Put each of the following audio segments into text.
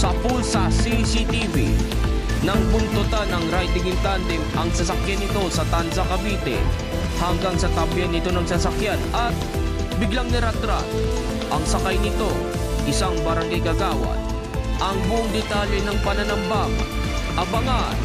sa pulsa CCTV. Nang buntutan ng riding in tandem ang sasakyan nito sa Tanza, Cavite hanggang sa tabihan nito ng sasakyan at biglang niratrat ang sakay nito, isang barangay kagawad. Ang buong detalye ng pananambang, abangan!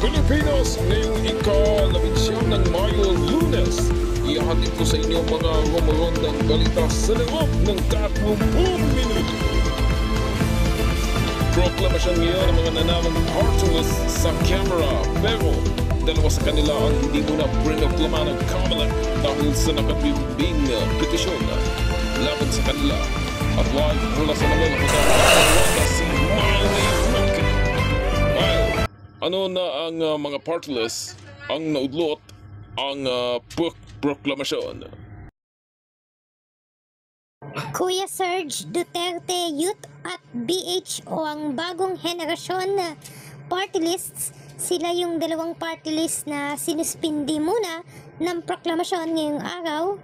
Pilipinas, ngayong ika-19 ng Mayo, Lunes, ihahatid ko sa inyo mga rumorondang balita sa loob ng 30 minuto. Proklamasyon ngayon ng mga nanamang cartoonists sa camera, pero dalawa sa kanila ang hindi muna prinoklama ng Kamala dahil sa nakabibing petisyon laban sa kanila. At live mula sa Manila, Rwanda, si Miley Roque. Ano na ang mga party lists ang naudlot ang proklamasyon? Kuya Serge Duterte Youth at BHO ang bagong henerasyon na party lists. Sila yung dalawang party list na sinuspindi muna ng proklamasyon ngayong araw.